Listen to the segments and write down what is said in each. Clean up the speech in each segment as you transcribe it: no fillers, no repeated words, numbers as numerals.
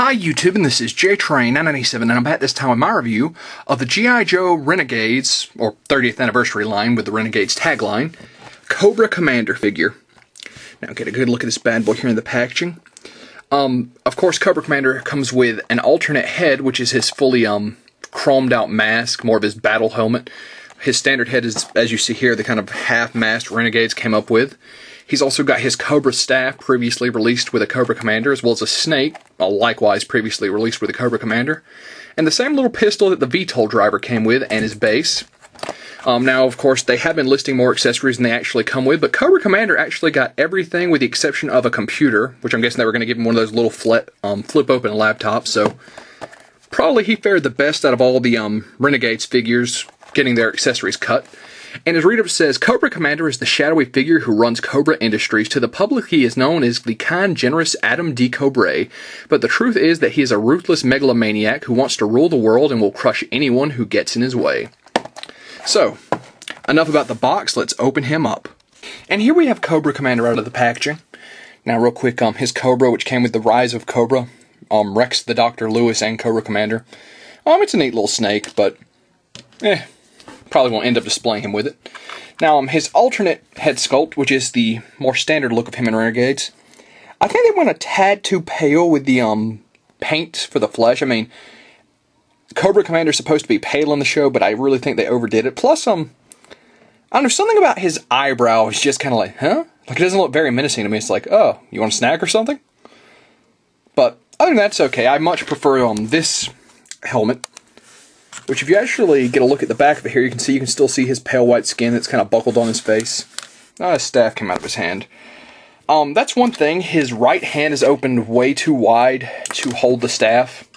Hi YouTube, and this is JTrain997, and I'm back this time with my review of the G.I. Joe Renegades, or 30th anniversary line with the Renegades tagline, Cobra Commander figure. Now get a good look at this bad boy here in the packaging. Of course, Cobra Commander comes with an alternate head, which is his fully chromed out mask, more of his battle helmet. His standard head is, as you see here, the kind of half-mast Renegades came up with. He's also got his Cobra staff, previously released with a Cobra Commander, as well as a snake, likewise previously released with a Cobra Commander. And the same little pistol that the VTOL driver came with, and his base. Now, of course, they have been listing more accessories than they actually come with, but Cobra Commander actually got everything with the exception of a computer, which I'm guessing they were going to give him one of those little flip-open laptops, so probably he fared the best out of all the Renegades figures getting their accessories cut. And his read-up says, Cobra Commander is the shadowy figure who runs Cobra Industries. To the public, he is known as the kind, generous Adam D. Cobra. But the truth is that he is a ruthless megalomaniac who wants to rule the world and will crush anyone who gets in his way. So, enough about the box, let's open him up. And here we have Cobra Commander out of the packaging. Now real quick, his Cobra, which came with the Rise of Cobra, Rex the Dr. Lewis and Cobra Commander. It's a neat little snake, but probably won't end up displaying him with it. Now, his alternate head sculpt, which is the more standard look of him in Renegades, I think they went a tad too pale with the paint for the flesh. I mean, Cobra Commander's supposed to be pale in the show, but I really think they overdid it. Plus, I don't know, something about his eyebrow is just kind of like, huh? Like, it doesn't look very menacing to me. It's like, oh, you want a snack or something? But other than that, it's okay. I much prefer this helmet, which if you actually get a look at the back of it here, you can still see his pale white skin that's kind of buckled on his face. His staff came out of his hand. That's one thing. His right hand is opened way too wide to hold the staff.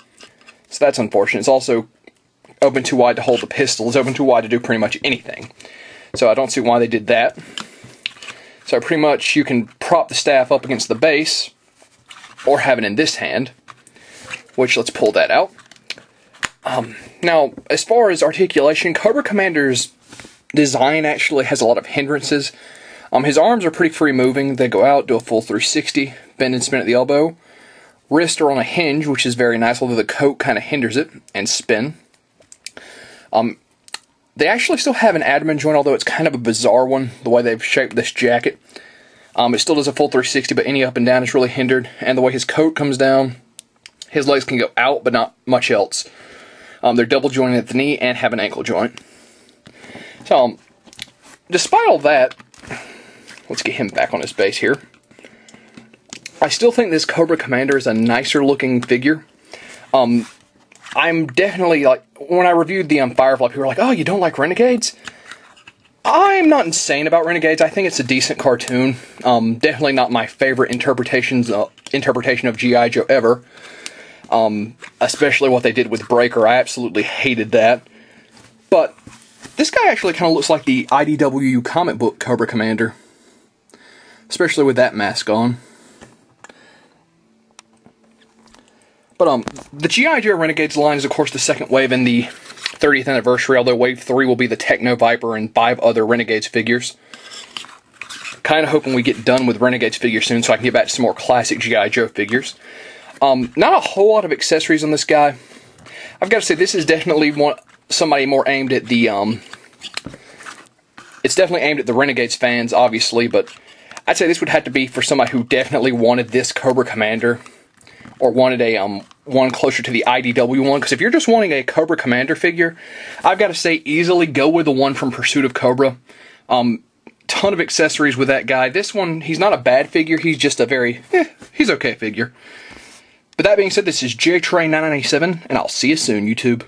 So that's unfortunate. It's also open too wide to hold the pistol. It's open too wide to do pretty much anything. So I don't see why they did that. So pretty much you can prop the staff up against the base, or have it in this hand, which let's pull that out. Now, as far as articulation, Cobra Commander's design actually has a lot of hindrances. His arms are pretty free-moving. They go out, do a full 360, bend and spin at the elbow. Wrists are on a hinge, which is very nice, although the coat kind of hinders it, and spin. They actually still have an abdomen joint, although it's kind of a bizarre one, the way they've shaped this jacket. It still does a full 360, but any up and down is really hindered. And the way his coat comes down, his legs can go out, but not much else. They're double jointed at the knee and have an ankle joint. So, despite all that, let's get him back on his base here. I still think this Cobra Commander is a nicer looking figure. I'm definitely, like, when I reviewed the Firefly, people were like, oh, you don't like Renegades? I'm not insane about Renegades. I think it's a decent cartoon. Definitely not my favorite interpretation of G.I. Joe ever. Especially what they did with Breaker. I absolutely hated that. But this guy actually kind of looks like the IDW comic book Cobra Commander, especially with that mask on. But the G.I. Joe Renegades line is, of course, the second wave in the 30th anniversary, although Wave 3 will be the Techno Viper and 5 other Renegades figures. Kind of hoping we get done with Renegades figures soon so I can get back to some more classic G.I. Joe figures. Not a whole lot of accessories on this guy. I've got to say, this is definitely somebody more aimed at the, it's definitely aimed at the Renegades fans, obviously, but I'd say this would have to be for somebody who definitely wanted this Cobra Commander, or wanted a, one closer to the IDW one, because if you're just wanting a Cobra Commander figure, I've got to say, easily go with the one from Pursuit of Cobra. Ton of accessories with that guy. This one, he's not a bad figure, he's just a very, he's okay figure. But that being said, this is JTrain997, and I'll see you soon, YouTube.